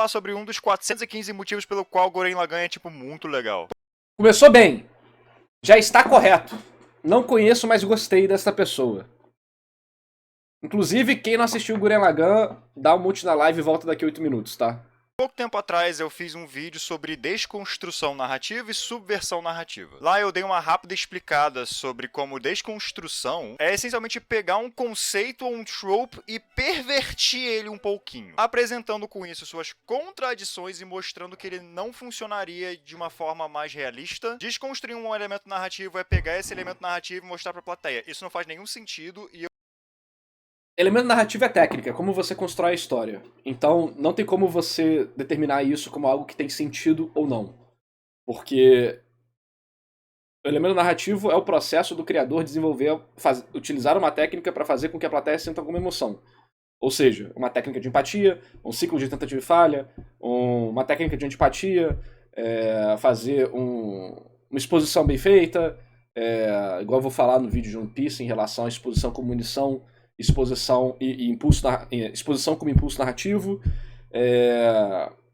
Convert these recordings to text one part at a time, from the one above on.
falar sobre um dos 415 motivos pelo qual o Gurren Lagann é, tipo, muito legal. Começou bem. Já está correto. Não conheço, mas gostei dessa pessoa. Inclusive, quem não assistiu o Gurren Lagann, dá um mute na live e volta daqui a 8 minutos, tá? Pouco tempo atrás eu fiz um vídeo sobre desconstrução narrativa e subversão narrativa. Lá eu dei uma rápida explicada sobre como desconstrução é essencialmente pegar um conceito ou um trope e pervertir ele um pouquinho, apresentando com isso suas contradições e mostrando que ele não funcionaria de uma forma mais realista. Desconstruir um elemento narrativo é pegar esse elemento narrativo e mostrar pra plateia. Isso não faz nenhum sentido e Elemento narrativo é técnica, é como você constrói a história. Então, não tem como você determinar isso como algo que tem sentido ou não. Porque o elemento narrativo é o processo do criador desenvolver, utilizar uma técnica para fazer com que a plateia sinta alguma emoção. Ou seja, uma técnica de empatia, um ciclo de tentativa e falha, uma técnica de antipatia, fazer uma exposição bem feita, igual eu vou falar no vídeo de One Piece em relação à exposição como munição, exposição e impulso, exposição como impulso narrativo.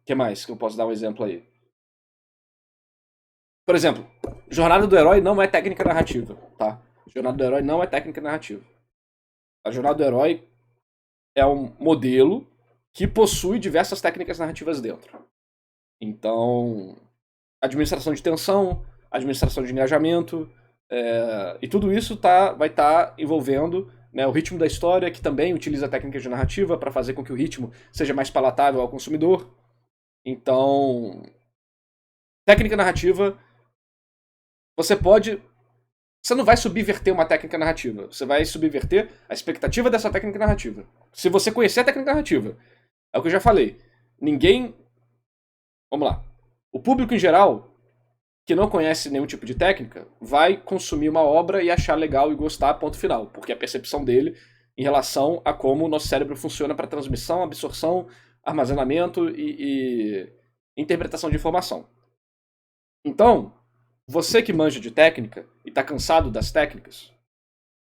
Que mais que eu posso dar um exemplo aí? Por exemplo, Jornada do Herói não é técnica narrativa, tá? Jornada do Herói não é técnica narrativa. A Jornada do Herói é um modelo que possui diversas técnicas narrativas dentro. Então, administração de tensão, administração de engajamento, e tudo isso vai estar envolvendo, né, o ritmo da história, que também utiliza técnicas de narrativa para fazer com que o ritmo seja mais palatável ao consumidor. Então, técnica narrativa, você não vai subverter uma técnica narrativa, você vai subverter a expectativa dessa técnica narrativa. Se você conhecer a técnica narrativa, é o que eu já falei, vamos lá, o público em geral, que não conhece nenhum tipo de técnica, vai consumir uma obra e achar legal e gostar, ponto final, porque é a percepção dele em relação a como o nosso cérebro funciona para transmissão, absorção, armazenamento e interpretação de informação. Então, você que manja de técnica e tá cansado das técnicas,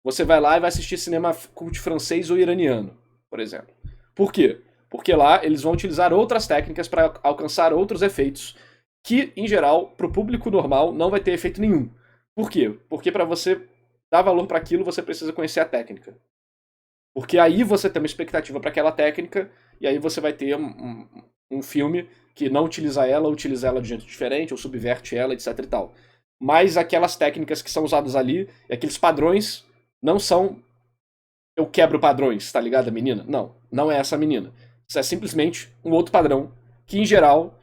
você vai lá e vai assistir cinema cult francês ou iraniano, por exemplo. Por quê? Porque lá eles vão utilizar outras técnicas para alcançar outros efeitos que, em geral, para o público normal não vai ter efeito nenhum. Por quê? Porque para você dar valor para aquilo, você precisa conhecer a técnica. Porque aí você tem uma expectativa para aquela técnica e aí você vai ter um filme que não utiliza ela de jeito diferente, ou subverte ela, etc e tal. Mas aquelas técnicas que são usadas ali, aqueles padrões, não são eu quebro padrões, tá ligado, a menina? Não, não é essa menina. Isso é simplesmente um outro padrão que, em geral...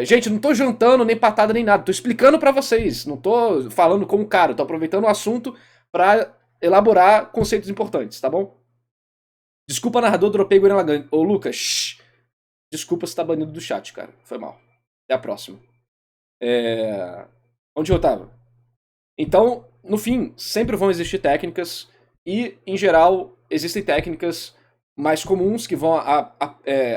gente, não tô jantando nem patada nem nada, tô explicando pra vocês, não tô falando como cara, tô aproveitando o assunto pra elaborar conceitos importantes, tá bom? Desculpa, narrador, dropei Gurren Lagann. Ô, Lucas, shh. Desculpa se tá banido do chat, cara, foi mal. Até a próxima. Onde eu tava? Então, no fim, sempre vão existir técnicas e, em geral, existem técnicas mais comuns que vão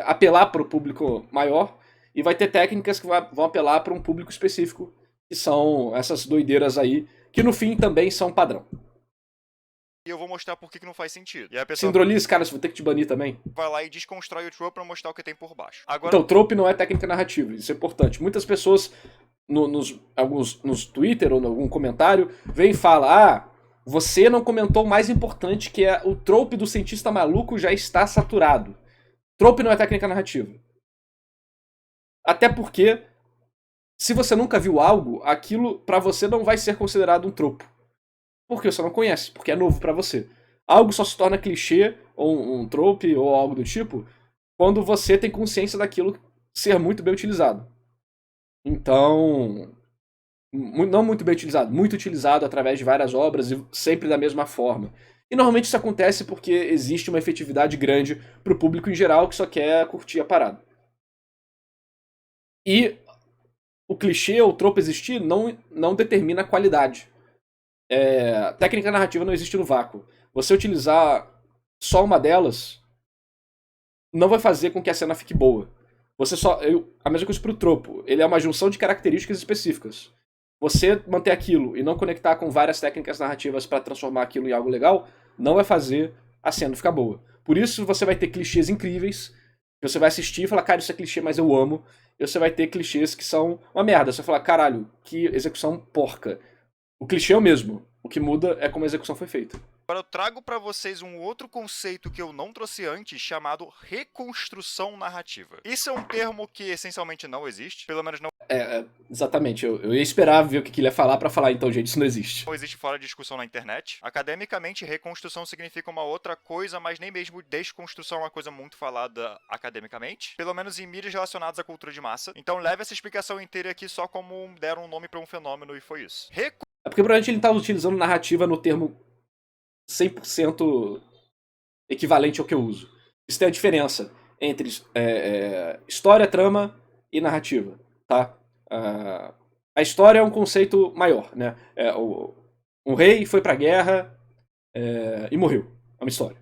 apelar para o público maior e vai ter técnicas que vão apelar para um público específico, que são essas doideiras aí, que no fim também são padrão. E eu vou mostrar por que não faz sentido. E a pessoa Sindrolis, cara, você vai ter que te banir também. vai lá e desconstrói o trope pra mostrar o que tem por baixo. Agora... Então, trope não é técnica narrativa, isso é importante. Muitas pessoas, nos Twitter ou em algum comentário, vêm e falam, você não comentou o mais importante, que é o trope do cientista maluco já está saturado. Trope não é técnica narrativa. Até porque, se você nunca viu algo, aquilo pra você não vai ser considerado um tropo. Porque você não conhece, porque é novo pra você. Algo só se torna clichê, ou um trope, ou algo do tipo, quando você tem consciência daquilo ser muito bem utilizado. Então, não muito bem utilizado, muito utilizado através de várias obras e sempre da mesma forma. E normalmente isso acontece porque existe uma efetividade grande pro público em geral que só quer curtir a parada. E o clichê ou o tropo existir não determina a qualidade. Técnica narrativa não existe no vácuo. Você utilizar só uma delas não vai fazer com que a cena fique boa. A mesma coisa pro tropo. Ele é uma junção de características específicas. Você manter aquilo e não conectar com várias técnicas narrativas para transformar aquilo em algo legal, não vai fazer a cena ficar boa. Por isso você vai ter clichês incríveis, Você vai assistir e falar, cara, isso é clichê, mas eu amo. E você vai ter clichês que são uma merda. Você vai falar, caralho, que execução porca. O clichê é o mesmo. O que muda é como a execução foi feita. Agora eu trago para vocês um outro conceito que eu não trouxe antes, chamado reconstrução narrativa. Isso é um termo que essencialmente não existe, pelo menos não Exatamente. Eu ia esperar ver o que ele ia falar pra falar, então, gente, isso não existe. existe fora de discussão na internet. Academicamente, reconstrução significa uma outra coisa, mas nem mesmo desconstrução é uma coisa muito falada academicamente, pelo menos em mídias relacionadas à cultura de massa. Então leve essa explicação inteira aqui só como deram um nome para um fenômeno e foi isso. É porque provavelmente ele tá utilizando narrativa no termo 100% equivalente ao que eu uso. Isso tem a diferença entre história, trama e narrativa, tá? A história é um conceito maior, né? Um rei foi pra guerra e morreu. É uma história.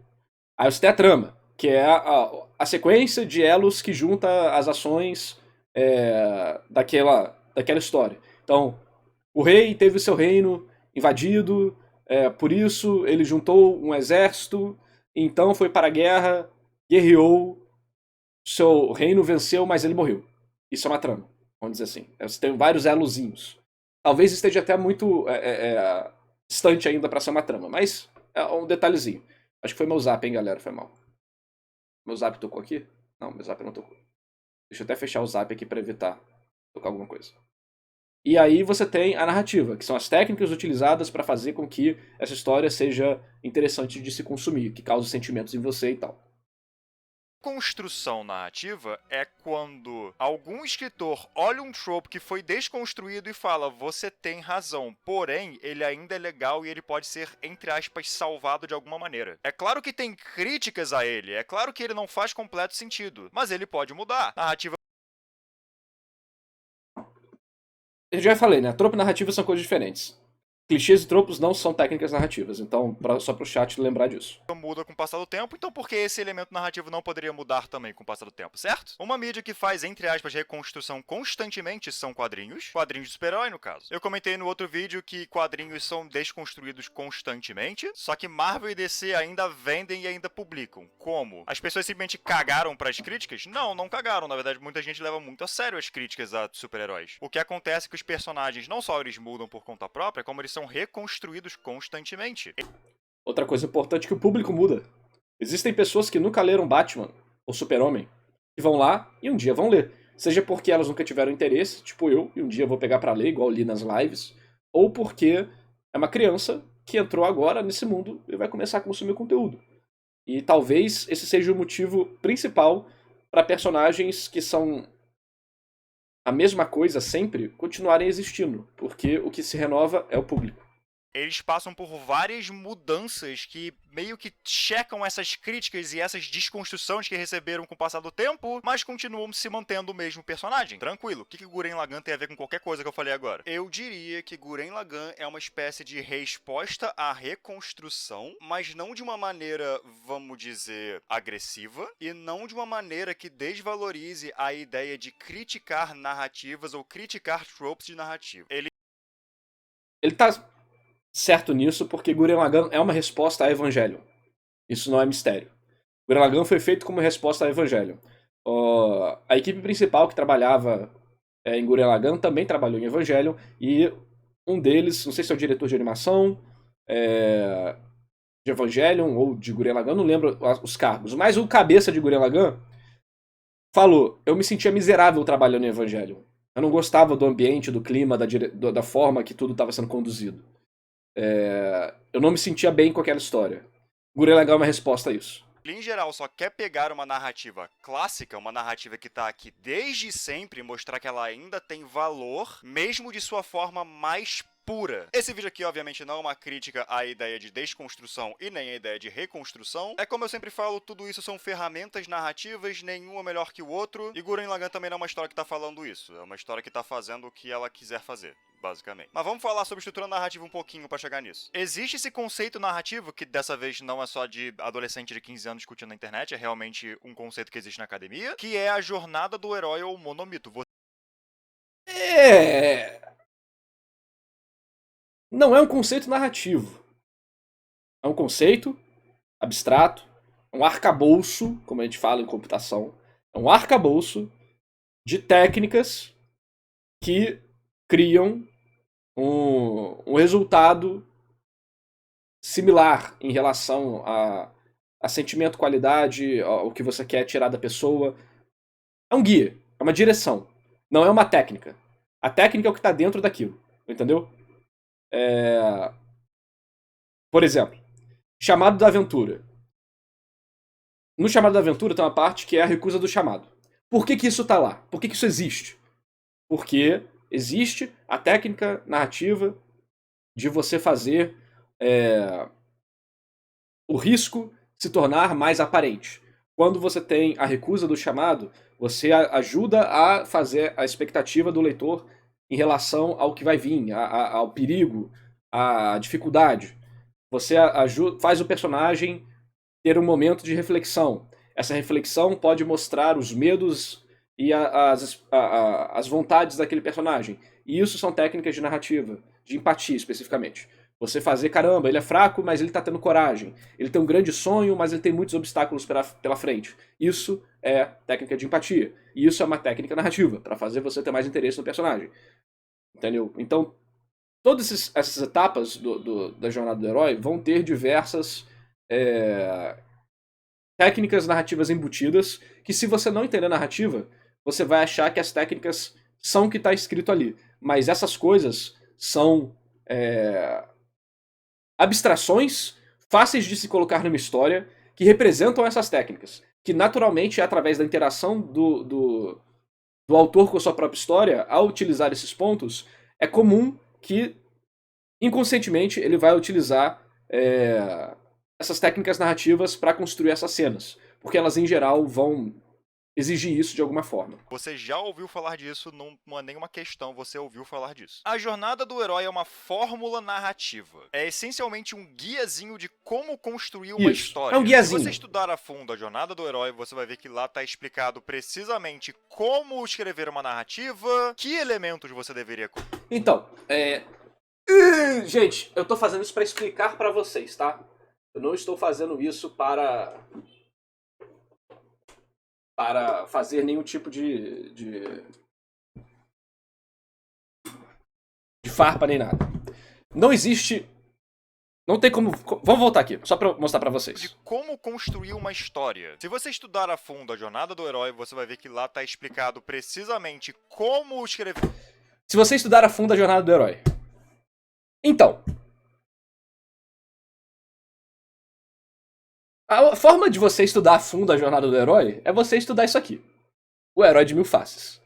Aí você tem a trama, que é a sequência de elos que junta as ações daquela história. Então, o rei teve o seu reino invadido, por isso ele juntou um exército, então foi para a guerra, guerreou, seu reino venceu, mas ele morreu. Isso é uma trama, vamos dizer assim. Você tem vários elozinhos. Talvez esteja até muito distante ainda para ser uma trama, mas é um detalhezinho. Acho que foi meu zap, hein, galera, foi mal. Meu zap tocou aqui? Não, meu zap não tocou. Deixa eu até fechar o zap aqui para evitar tocar alguma coisa. E aí você tem a narrativa, que são as técnicas utilizadas para fazer com que essa história seja interessante de se consumir, que cause sentimentos em você e tal. Construção narrativa é quando algum escritor olha um trope que foi desconstruído e fala, você tem razão, porém, ele ainda é legal e ele pode ser, entre aspas, salvado de alguma maneira. É claro que tem críticas a ele, é claro que ele não faz completo sentido, mas ele pode mudar. Narrativa. Eu já falei, né? Tropo e narrativa são coisas diferentes. Clichês e tropos não são técnicas narrativas, então só pro chat lembrar disso. Muda com o passar do tempo, então por que esse elemento narrativo não poderia mudar também com o passar do tempo, certo? Uma mídia que faz, entre aspas, reconstrução constantemente são quadrinhos de super-herói no caso. Eu comentei no outro vídeo que quadrinhos são desconstruídos constantemente, só que Marvel e DC ainda vendem e ainda publicam. Como? As pessoas simplesmente cagaram para as críticas? Não, não cagaram, na verdade muita gente leva muito a sério as críticas a super-heróis. O que acontece é que os personagens não só eles mudam por conta própria, como eles são reconstruídos constantemente. Outra coisa importante é que o público muda. Existem pessoas que nunca leram Batman ou Super-Homem, que vão lá e um dia vão ler. Seja porque elas nunca tiveram interesse, tipo eu, e um dia vou pegar pra ler, igual li nas lives, ou porque é uma criança que entrou agora nesse mundo e vai começar a consumir o conteúdo. E talvez esse seja o motivo principal para personagens que são a mesma coisa sempre continuarem existindo, porque o que se renova é o público. Eles passam por várias mudanças que meio que checam essas críticas e essas desconstruções que receberam com o passar do tempo, mas continuam se mantendo o mesmo personagem. Tranquilo. O que Gurren Lagann tem a ver com qualquer coisa que eu falei agora? Eu diria que Gurren Lagann é uma espécie de resposta à reconstrução, mas não de uma maneira, vamos dizer, agressiva, e não de uma maneira que desvalorize a ideia de criticar narrativas ou criticar tropes de narrativa. Ele tá certo nisso porque Gurren Lagann é uma resposta a Evangelion. Isso não é mistério. Gurren Lagann foi feito como resposta a Evangelion. A equipe principal que trabalhava em Gurren Lagann também trabalhou em Evangelion e um deles, não sei se é o diretor de animação de Evangelion ou de Gurren Lagann, não lembro os cargos, mas o cabeça de Gurren Lagann falou, eu me sentia miserável trabalhando em Evangelion. Eu não gostava do ambiente, do clima, da forma que tudo estava sendo conduzido. Eu não me sentia bem com aquela história. Gurren Lagann é uma resposta a isso. Ele, em geral, só quer pegar uma narrativa clássica, uma narrativa que tá aqui desde sempre, e mostrar que ela ainda tem valor, mesmo de sua forma mais pura. Esse vídeo aqui, obviamente, não é uma crítica à ideia de desconstrução e nem à ideia de reconstrução. É como eu sempre falo, tudo isso são ferramentas narrativas, nenhuma melhor que o outro, e Gurren Lagann também não é uma história que tá falando isso, é uma história que tá fazendo o que ela quiser fazer, basicamente. Mas vamos falar sobre estrutura narrativa um pouquinho pra chegar nisso. Existe esse conceito narrativo, que dessa vez não é só de adolescente de 15 anos discutindo na internet, é realmente um conceito que existe na academia, que é a jornada do herói ou monomito. Não é um conceito narrativo. É um conceito abstrato, um arcabouço, como a gente fala em computação, É um arcabouço de técnicas que criam um resultado similar em relação a sentimento, qualidade, o que você quer tirar da pessoa. É um guia, é uma direção, não é uma técnica. A técnica é o que está dentro daquilo, entendeu? Por exemplo, chamado da aventura. No chamado da aventura tem uma parte que é a recusa do chamado. Por que isso está lá? Por que isso existe? Porque existe a técnica narrativa de você fazer o risco se tornar mais aparente. Quando você tem a recusa do chamado, você ajuda a fazer a expectativa do leitor em relação ao que vai vir, ao perigo, à dificuldade. Você faz o personagem ter um momento de reflexão. Essa reflexão pode mostrar os medos e as vontades daquele personagem. E isso são técnicas de narrativa, de empatia especificamente. Você fazer, caramba, ele é fraco, mas ele tá tendo coragem. Ele tem um grande sonho, mas ele tem muitos obstáculos pela frente. Isso é técnica de empatia. E isso é uma técnica narrativa, para fazer você ter mais interesse no personagem. Entendeu? Então, todas essas etapas da jornada do herói vão ter diversas técnicas narrativas embutidas, que se você não entender a narrativa, você vai achar que as técnicas são o que está escrito ali. Mas essas coisas são abstrações fáceis de se colocar numa história que representam essas técnicas. Que naturalmente é através da interação do autor com a sua própria história, ao utilizar esses pontos, é comum que inconscientemente ele vai utilizar essas técnicas narrativas para construir essas cenas. Porque elas em geral vão exigir isso de alguma forma. Você já ouviu falar disso, não é nenhuma questão, você ouviu falar disso. A jornada do herói é uma fórmula narrativa. É essencialmente um guiazinho de como construir uma história. É um guiazinho. Se você estudar a fundo a jornada do herói, você vai ver que lá está explicado precisamente como escrever uma narrativa, que elementos você deveria... Então, gente, eu tô fazendo isso para explicar para vocês, tá? Eu não estou fazendo isso para fazer nenhum tipo de farpa nem nada. Não existe... Não tem como... Vamos voltar aqui, só pra mostrar pra vocês. De como construir uma história. Se você estudar a fundo a jornada do herói, você vai ver que lá está explicado precisamente como escrever... Se você estudar a fundo a jornada do herói. Então... A forma de você estudar a fundo a jornada do herói é você estudar isso aqui. O Herói de Mil Faces.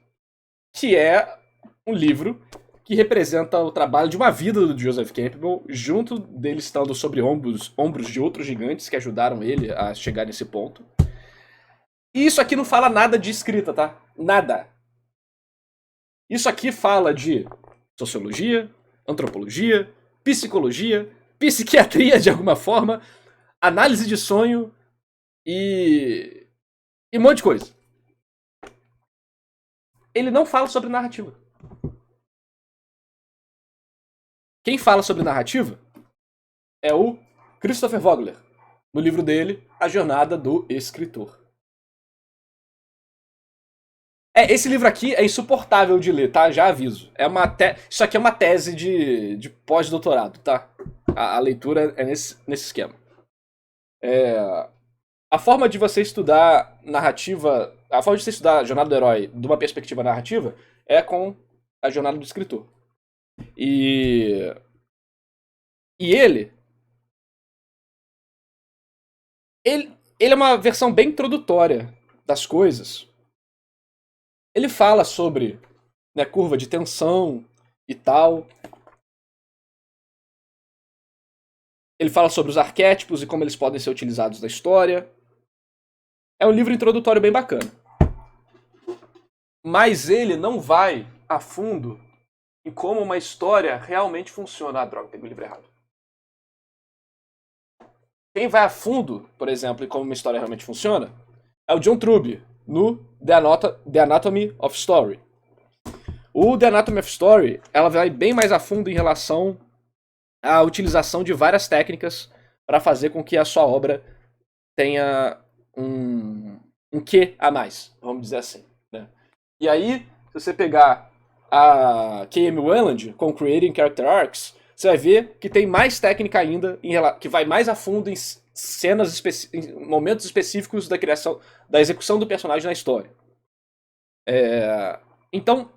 Que é um livro que representa o trabalho de uma vida do Joseph Campbell, junto dele estando sobre ombros de outros gigantes que ajudaram ele a chegar nesse ponto. E isso aqui não fala nada de escrita, tá? Nada. Isso aqui fala de sociologia, antropologia, psicologia, psiquiatria de alguma forma, análise de sonho e um monte de coisa. Ele não fala sobre narrativa. Quem fala sobre narrativa é o Christopher Vogler, no livro dele, A Jornada do Escritor. Esse livro aqui é insuportável de ler, tá? Já aviso. Isso aqui é uma tese de pós-doutorado, tá? A leitura é nesse esquema. A forma de você estudar narrativa... A forma de você estudar a jornada do herói de uma perspectiva narrativa é com a jornada do escritor. E ele é uma versão bem introdutória das coisas. Ele fala sobre, né, curva de tensão e tal. Ele fala sobre os arquétipos e como eles podem ser utilizados na história. É um livro introdutório bem bacana. Mas ele não vai a fundo em como uma história realmente funciona. Ah, droga, peguei o livro errado. Quem vai a fundo, por exemplo, em como uma história realmente funciona, é o John Truby, no The Anatomy of Story. O The Anatomy of Story, ela vai bem mais a fundo em relação à utilização de várias técnicas para fazer com que a sua obra tenha um um quê a mais, vamos dizer assim, né? E aí, se você pegar a K.M. Welland com Creating Character Arcs, você vai ver que tem mais técnica ainda, que vai mais a fundo em cenas, em momentos específicos da criação, da execução do personagem na história. Então,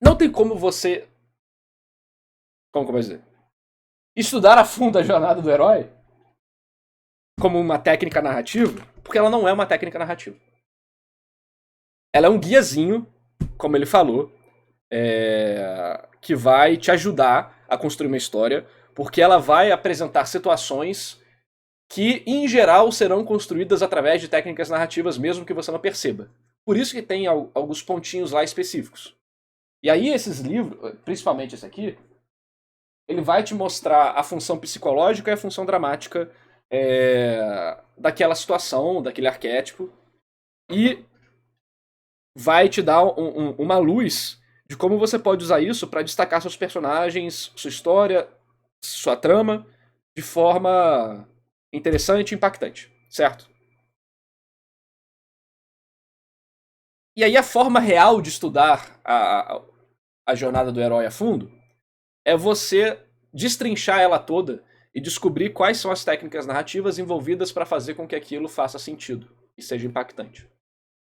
não tem como você, como eu vou dizer, estudar a fundo a jornada do herói como uma técnica narrativa, porque ela não é uma técnica narrativa. Ela é um guiazinho, como ele falou, que vai te ajudar a construir uma história, porque ela vai apresentar situações que, em geral, serão construídas através de técnicas narrativas, mesmo que você não perceba. Por isso que tem alguns pontinhos lá específicos. E aí esses livros, principalmente esse aqui, ele vai te mostrar a função psicológica e a função dramática daquela situação, daquele arquétipo, e vai te dar uma luz de como você pode usar isso para destacar seus personagens, sua história, sua trama, de forma interessante e impactante, certo? E aí a forma real de estudar a jornada do herói a fundo é você destrinchar ela toda e descobrir quais são as técnicas narrativas envolvidas para fazer com que aquilo faça sentido e seja impactante,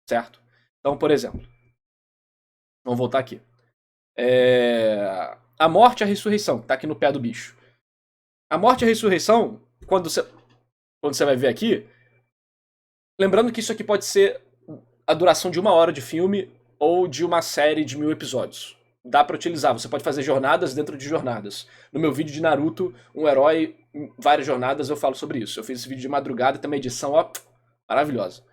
certo? Então, por exemplo, vamos voltar aqui. A morte e a ressurreição, que tá aqui no pé do bicho. A morte e a ressurreição, quando você vai ver aqui, lembrando que isso aqui pode ser a duração de 1 hora de filme ou de uma série de 1000 episódios. Dá pra utilizar, você pode fazer jornadas dentro de jornadas. No meu vídeo de Naruto, um herói, várias jornadas, eu falo sobre isso. Eu fiz esse vídeo de madrugada e tem uma edição, ó, maravilhosa.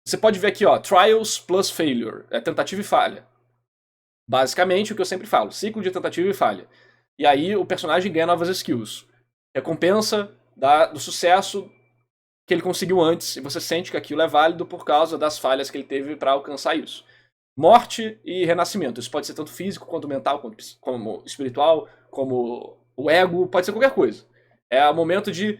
Você pode ver aqui, ó, Trials plus Failure, tentativa e falha. Basicamente, o que eu sempre falo, ciclo de tentativa e falha. E aí o personagem ganha novas skills. Recompensa do sucesso que ele conseguiu antes, e você sente que aquilo é válido por causa das falhas que ele teve para alcançar isso. Morte e renascimento. Isso pode ser tanto físico, quanto mental, como espiritual, como o ego, pode ser qualquer coisa. É o momento de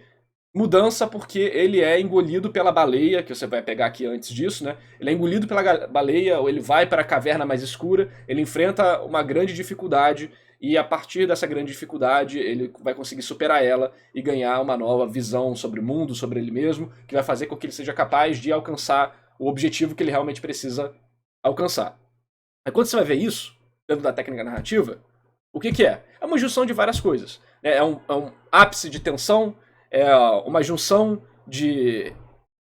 mudança porque ele é engolido pela baleia, que você vai pegar aqui antes disso, né? Ele é engolido pela baleia, ou ele vai para a caverna mais escura, ele enfrenta uma grande dificuldade, e a partir dessa grande dificuldade ele vai conseguir superar ela e ganhar uma nova visão sobre o mundo, sobre ele mesmo, que vai fazer com que ele seja capaz de alcançar o objetivo que ele realmente precisa alcançar. Aí quando você vai ver isso, dentro da técnica narrativa, o que é? É uma junção de várias coisas. É um ápice de tensão, é uma junção de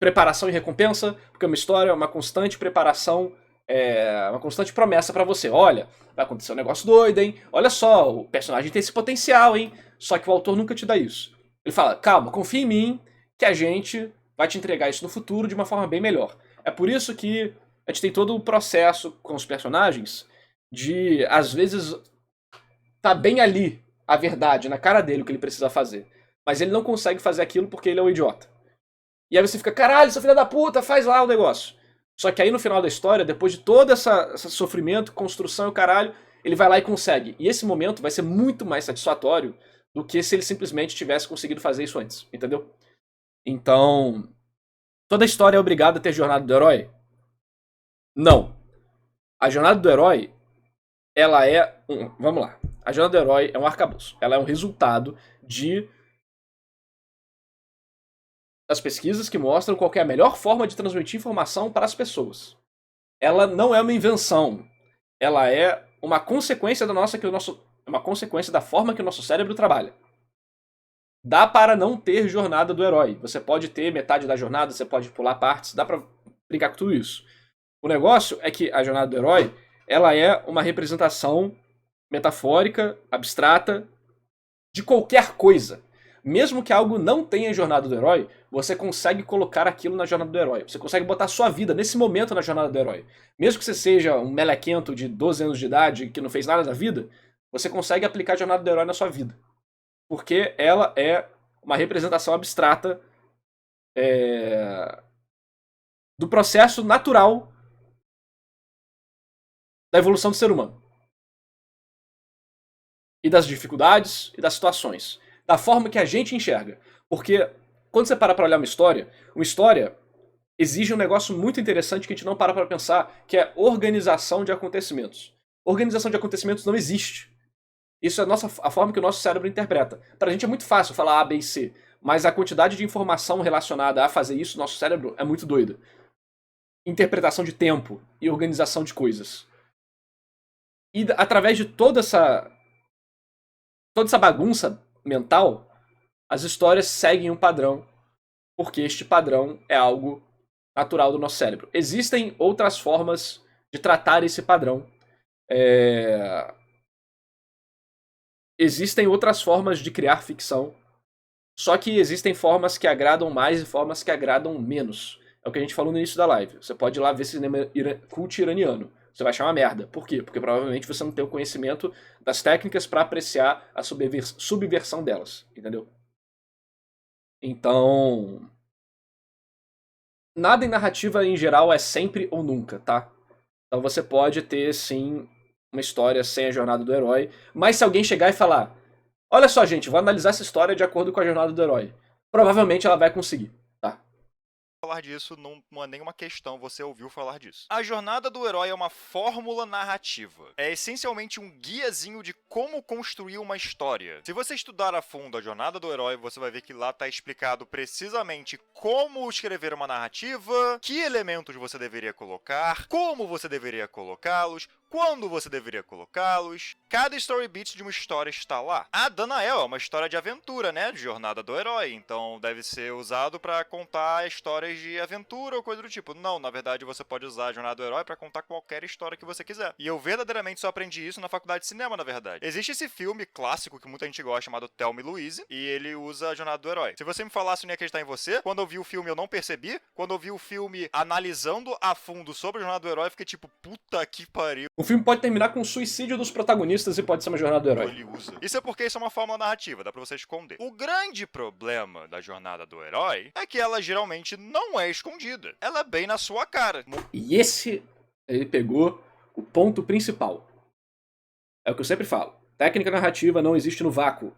preparação e recompensa, porque uma história é uma constante preparação, uma constante promessa pra você. Olha, vai acontecer um negócio doido, hein? Olha só, o personagem tem esse potencial, hein? Só que o autor nunca te dá isso. Ele fala, calma, confia em mim, que a gente vai te entregar isso no futuro de uma forma bem melhor. É por isso que a gente tem todo o processo com os personagens de, às vezes, tá bem ali a verdade, na cara dele, o que ele precisa fazer. Mas ele não consegue fazer aquilo porque ele é um idiota. E aí você fica, caralho, seu filho da puta, faz lá o negócio. Só que aí no final da história, depois de todo esse sofrimento, construção e o caralho, ele vai lá e consegue. E esse momento vai ser muito mais satisfatório do que se ele simplesmente tivesse conseguido fazer isso antes, entendeu? Então, toda história é obrigada a ter jornada do herói? Não. A jornada do herói, ela é vamos lá. A jornada do herói é um arcabouço. Ela é um resultado das pesquisas que mostram qual é a melhor forma de transmitir informação para as pessoas. Ela não é uma invenção. Ela é uma consequência uma consequência da forma que o nosso cérebro trabalha. Dá para não ter jornada do herói. Você pode ter metade da jornada, você pode pular partes, dá para brincar com tudo isso. O negócio é que a jornada do herói, ela é uma representação metafórica, abstrata, de qualquer coisa. Mesmo que algo não tenha jornada do herói, você consegue colocar aquilo na jornada do herói. Você consegue botar sua vida nesse momento na jornada do herói. Mesmo que você seja um melequento de 12 anos de idade que não fez nada na vida, você consegue aplicar a jornada do herói na sua vida. Porque ela é uma representação abstrata do processo natural da evolução do ser humano. E das dificuldades e das situações. Da forma que a gente enxerga. Porque quando você para pra olhar uma história exige um negócio muito interessante que a gente não para pra pensar, que é organização de acontecimentos. Organização de acontecimentos não existe. Isso é a forma que o nosso cérebro interpreta. Pra gente é muito fácil falar A, B e C, mas a quantidade de informação relacionada a fazer isso no nosso cérebro é muito doida. Interpretação de tempo e organização de coisas. E através de toda essa bagunça mental, as histórias seguem um padrão, porque este padrão é algo natural do nosso cérebro. Existem outras formas de tratar esse padrão. Existem outras formas de criar ficção, só que existem formas que agradam mais e formas que agradam menos. É o que a gente falou no início da live. Você pode ir lá ver cinema cult iraniano. Você vai achar uma merda. Por quê? Porque provavelmente você não tem o conhecimento das técnicas para apreciar a subversão delas. Entendeu? Então, nada em narrativa em geral é sempre ou nunca, tá? Então você pode ter, sim, uma história sem a jornada do herói, mas se alguém chegar e falar: olha só, gente, vou analisar essa história de acordo com a jornada do herói, provavelmente ela vai conseguir, tá? Falar disso não é nenhuma questão, você ouviu falar disso. A jornada do herói é uma fórmula narrativa. É essencialmente um guiazinho de como construir uma história. Se você estudar a fundo a jornada do herói, você vai ver que lá está explicado precisamente como escrever uma narrativa, que elementos você deveria colocar, como você deveria colocá-los, quando você deveria colocá-los. Cada story beat de uma história está lá. A Danael é uma história de aventura, né? De jornada do herói. Então deve ser usado para contar histórias de aventura ou coisa do tipo. Não, na verdade você pode usar a jornada do herói para contar qualquer história que você quiser. E eu verdadeiramente só aprendi isso na faculdade de cinema, na verdade. Existe esse filme clássico que muita gente gosta, chamado Thelma e Louise, e ele usa a jornada do herói. Se você me falasse, eu não ia acreditar em você. Quando eu vi o filme, eu não percebi. Quando eu vi o filme analisando a fundo sobre a jornada do herói, eu fiquei tipo, puta que pariu. O filme pode terminar com o suicídio dos protagonistas e pode ser uma jornada do herói. Ele usa. Isso é porque isso é uma fórmula narrativa, dá pra você esconder. O grande problema da jornada do herói é que ela geralmente não é escondida. Ela é bem na sua cara. E ele pegou o ponto principal. É o que eu sempre falo. Técnica narrativa não existe no vácuo.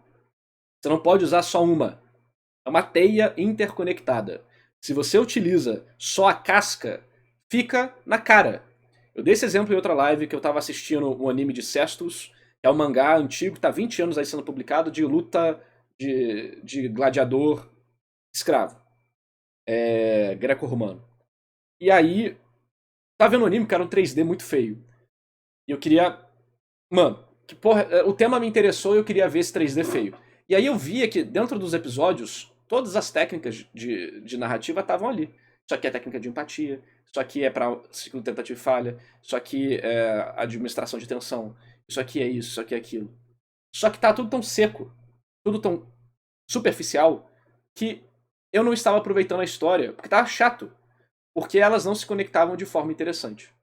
Você não pode usar só uma. É uma teia interconectada. Se você utiliza só a casca, fica na cara. Eu dei esse exemplo em outra live que eu tava assistindo um anime de Cestus, que é um mangá antigo, que tá 20 anos aí sendo publicado, de luta de gladiador escravo. Greco-romano. E aí, tava vendo um anime que era um 3D muito feio. E eu queria... Mano, que porra, o tema me interessou e eu queria ver esse 3D feio. E aí eu via que dentro dos episódios, todas as técnicas de narrativa estavam ali. Isso aqui é técnica de empatia, isso aqui é para ciclo de tentativa e falha, isso aqui é administração de tensão, isso aqui é isso aqui é aquilo. Só que tá tudo tão seco, tudo tão superficial, que eu não estava aproveitando a história, porque tava chato. Porque elas não se conectavam de forma interessante.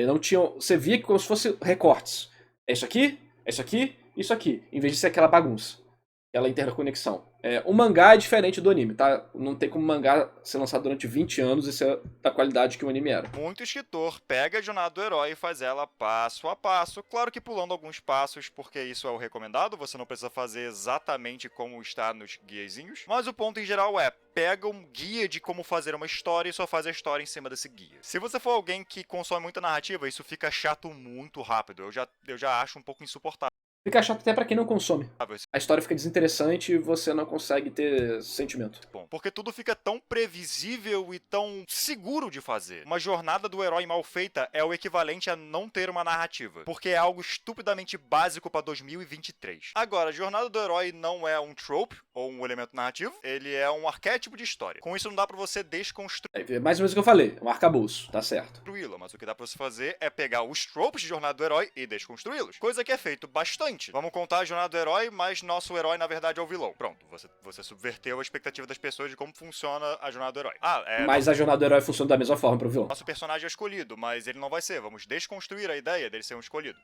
Não tinham, você via que como se fosse recortes. É isso aqui, isso aqui, em vez de ser aquela bagunça. Aquela interconexão. O mangá é diferente do anime, tá? Não tem como mangá ser lançado durante 20 anos e ser da qualidade que o anime era. Muito escritor pega a jornada do herói e faz ela passo a passo, claro que pulando alguns passos, porque isso é o recomendado, você não precisa fazer exatamente como está nos guiazinhos, mas o ponto em geral é, pega um guia de como fazer uma história e só faz a história em cima desse guia. Se você for alguém que consome muita narrativa, isso fica chato muito rápido, eu já acho um pouco insuportável. Fica chato até pra quem não consome. A história fica desinteressante e você não consegue ter sentimento. Bom, porque tudo fica tão previsível e tão seguro de fazer. Uma jornada do herói mal feita é o equivalente a não ter uma narrativa, porque é algo estupidamente básico pra 2023. Agora, a jornada do herói não é um trope ou um elemento narrativo, ele é um arquétipo de história. Com isso não dá pra você desconstruir. É mais ou menos o que eu falei, um arcabouço, tá certo. Mas o que dá pra você fazer é pegar os tropes de jornada do herói e desconstruí-los. Coisa que é feito bastante. Vamos contar a jornada do herói, mas nosso herói na verdade é o vilão. Pronto, você subverteu a expectativa das pessoas de como funciona a jornada do herói. Mas a jornada do herói funciona da mesma forma pro vilão. Nosso personagem é escolhido, mas ele não vai ser. Vamos desconstruir a ideia dele ser um escolhido.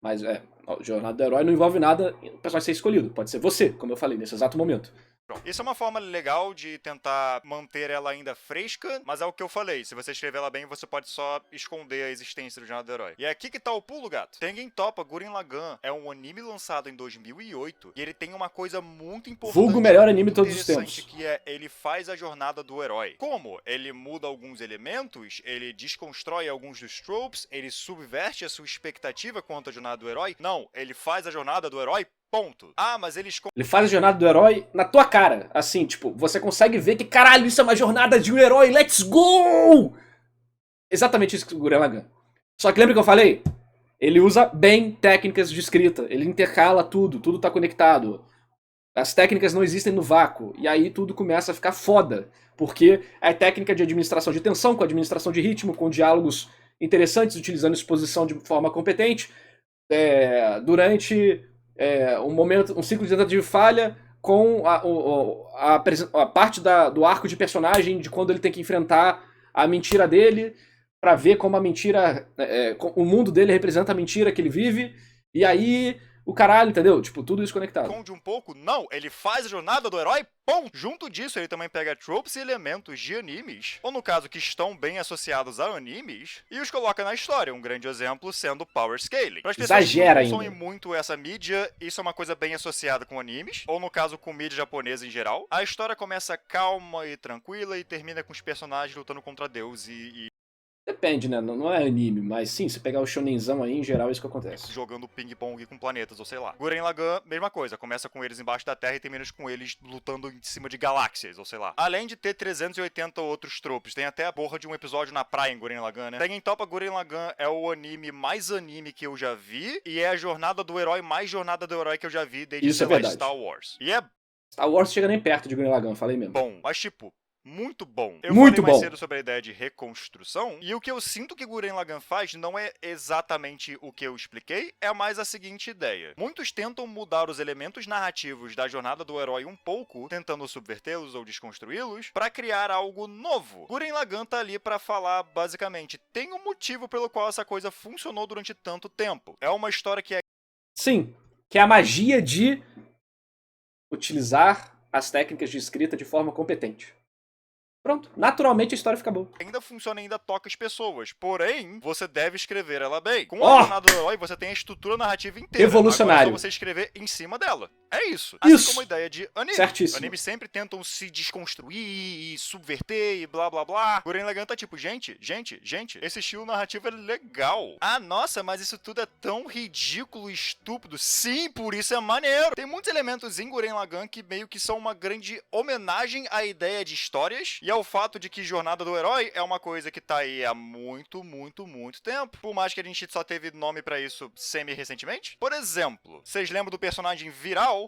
Mas a jornada do herói não envolve nada o personagem ser escolhido. Pode ser você, como eu falei, nesse exato momento. Pronto. Isso é uma forma legal de tentar manter ela ainda fresca, mas é o que eu falei. Se você escrever ela bem, você pode só esconder a existência do Jornada do Herói. E é aqui que tá o pulo, gato. Tengen Toppa Gurren Lagann é um anime lançado em 2008 e ele tem uma coisa muito importante. Vulgo o melhor anime de todos os tempos. Que é, ele faz a jornada do herói. Como? Ele muda alguns elementos, ele desconstrói alguns dos tropes, ele subverte a sua expectativa quanto à jornada do herói. Não, ele faz a jornada do herói. Ponto. Ah, mas eles... Ele faz a jornada do herói na tua cara. Assim, tipo, você consegue ver que, caralho, isso é uma jornada de um herói. Let's go! Exatamente isso que o Gurren Lagann. Só que lembra que eu falei? Ele usa bem técnicas de escrita. Ele intercala tudo tá conectado. As técnicas não existem no vácuo. E aí tudo começa a ficar foda. Porque é técnica de administração de tensão, com administração de ritmo, com diálogos interessantes, utilizando exposição de forma competente. Durante... um ciclo de tentativa de falha com a parte do arco de personagem de quando ele tem que enfrentar a mentira dele pra ver como a mentira, o mundo dele representa a mentira que ele vive, e aí o caralho, entendeu? Tipo, tudo isso conectado. Esconde um pouco? Não, ele faz a jornada do herói, ponto! Junto disso, ele também pega tropes e elementos de animes, ou no caso, que estão bem associados a animes, e os coloca na história, um grande exemplo sendo Power Scaling. Para as pessoas que não consomem muito essa mídia, isso é uma coisa bem associada com animes, ou no caso, com mídia japonesa em geral. A história começa calma e tranquila e termina com os personagens lutando contra Deus Depende, né? Não é anime, mas sim, se pegar o shonenzão aí, em geral, é isso que acontece. Jogando ping-pong com planetas, ou sei lá. Gurren Lagann, mesma coisa. Começa com eles embaixo da Terra e termina com eles lutando em cima de galáxias, ou sei lá. Além de ter 380 outros tropes, tem até a porra de um episódio na praia em Gurren Lagann, né? Tengen Toppa Gurren Lagann é o anime mais anime que eu já vi e é a jornada do herói mais jornada do herói que eu já vi desde, sei lá, Star Wars. E é... Star Wars chega nem perto de Gurren Lagann, falei mesmo. Bom, mas tipo... Muito bom. Eu falei mais cedo sobre a ideia de reconstrução, e o que eu sinto que Gurren Lagann faz não é exatamente o que eu expliquei, é mais a seguinte ideia. Muitos tentam mudar os elementos narrativos da jornada do herói um pouco, tentando subvertê-los ou desconstruí-los, pra criar algo novo. Gurren Lagann tá ali pra falar, basicamente, tem um motivo pelo qual essa coisa funcionou durante tanto tempo. É uma história que é... Sim, que é a magia de utilizar as técnicas de escrita de forma competente. Pronto, naturalmente a história fica boa. Ainda funciona e ainda toca as pessoas. Porém, você deve escrever ela bem. Com a jornada do herói, você tem a estrutura narrativa inteira. Revolucionário. Agora é só você escrever em cima dela. É isso. Assim como a ideia de anime. Certíssimo. Animes sempre tentam se desconstruir e subverter e blá blá blá. Gurren Lagann tá tipo, gente, esse estilo narrativo é legal. Ah, nossa, mas isso tudo é tão ridículo e estúpido. Sim, por isso é maneiro. Tem muitos elementos em Gurren Lagann que meio que são uma grande homenagem à ideia de histórias e ao fato de que Jornada do Herói é uma coisa que tá aí há muito tempo. Por mais que a gente só teve nome pra isso semi-recentemente. Por exemplo, vocês lembram do personagem Viral?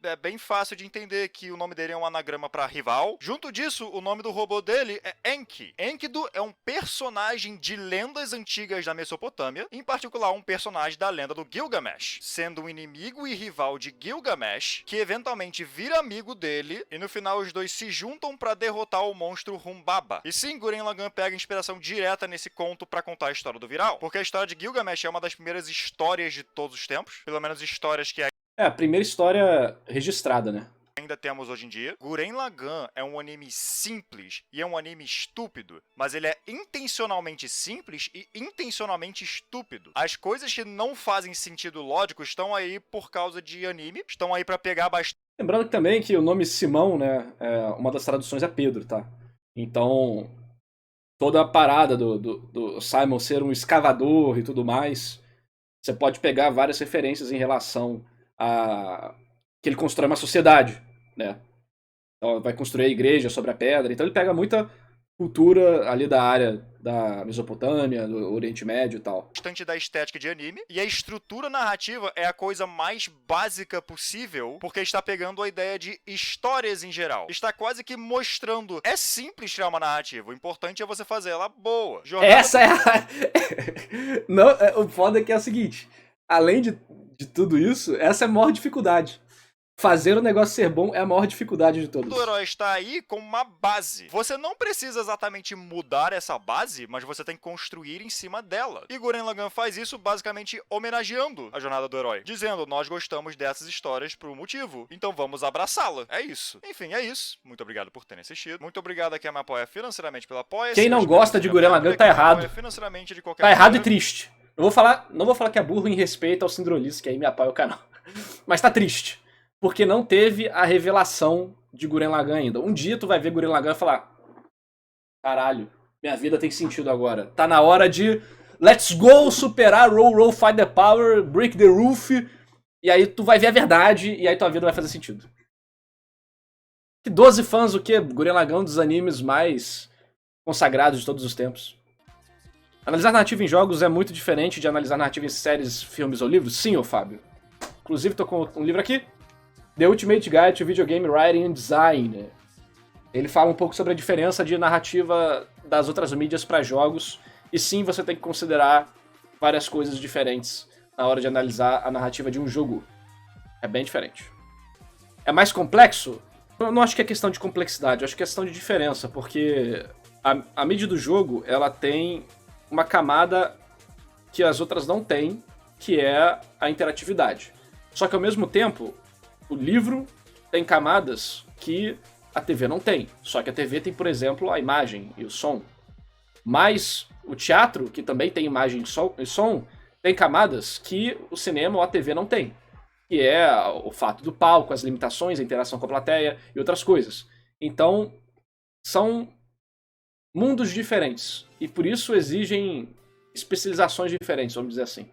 É bem fácil de entender que o nome dele é um anagrama pra rival. Junto disso, o nome do robô dele é Enki. Enkidu é um personagem de lendas antigas da Mesopotâmia, em particular um personagem da lenda do Gilgamesh, sendo um inimigo e rival de Gilgamesh, que eventualmente vira amigo dele, e no final os dois se juntam pra derrotar o monstro Humbaba. E sim, Gurren Lagann pega inspiração direta nesse conto pra contar a história do Viral, porque a história de Gilgamesh é uma das primeiras histórias de todos os tempos, pelo menos histórias que a primeira história registrada, né? Ainda temos hoje em dia. Gurren Lagann é um anime simples e é um anime estúpido, mas ele é intencionalmente simples e intencionalmente estúpido. As coisas que não fazem sentido lógico estão aí por causa de anime, estão aí pra pegar bastante. Lembrando também que o nome Simão, né, uma das traduções é Pedro, tá? Então, toda a parada do Simon ser um escavador e tudo mais, você pode pegar várias referências em relação a que ele constrói uma sociedade, né? Então, vai construir a igreja sobre a pedra. Então ele pega muita cultura ali da área da Mesopotâmia, do Oriente Médio e tal. Bastante da estética de anime. E a estrutura narrativa é a coisa mais básica possível, porque está pegando a ideia de histórias em geral. Está quase que mostrando. É simples criar uma narrativa. O importante é você fazer ela boa. Essa é a... Não, o foda é que é o seguinte. Além de tudo isso, essa é a maior dificuldade. Fazer o negócio ser bom é a maior dificuldade de todas. O herói está aí como uma base. Você não precisa exatamente mudar essa base, mas você tem que construir em cima dela. E Gurren Lagann faz isso basicamente homenageando a jornada do herói, dizendo, nós gostamos dessas histórias por um motivo, então vamos abraçá-la. É isso. Enfim, é isso. Muito obrigado por terem assistido. Muito obrigado a quem me apoia financeiramente pela Apoia-se. Quem não gosta de Gurren Lagann tá errado. Financeiramente de qualquer Tá errado maneira. e triste. Não vou falar que é burro em respeito ao Sindrolis, que aí me apoia o canal. Mas tá triste. Porque não teve a revelação de Gurren Lagann ainda. Um dia tu vai ver Gurren Lagann e falar: caralho, minha vida tem sentido agora. Tá na hora de let's go superar, roll, fight the power, break the roof. E aí tu vai ver a verdade e aí tua vida vai fazer sentido. Que 12 fãs o quê? Gurren Lagann é um dos animes mais consagrados de todos os tempos. Analisar narrativa em jogos é muito diferente de analisar narrativa em séries, filmes ou livros? Sim, ô Fábio. Inclusive tô com um livro aqui. The Ultimate Guide to Video Game Writing and Design. Ele fala um pouco sobre a diferença de narrativa das outras mídias para jogos. E sim, você tem que considerar várias coisas diferentes na hora de analisar a narrativa de um jogo. É bem diferente. É mais complexo? Eu não acho que é questão de complexidade, eu acho que é questão de diferença, porque a mídia do jogo, ela tem uma camada que as outras não têm, que é a interatividade. Só que ao mesmo tempo, o livro tem camadas que a TV não tem. Só que a TV tem, por exemplo, a imagem e o som. Mas o teatro, que também tem imagem e som, tem camadas que o cinema ou a TV não tem. Que é o fato do palco, as limitações, a interação com a plateia e outras coisas. Então, são mundos diferentes. E por isso exigem especializações diferentes, vamos dizer assim.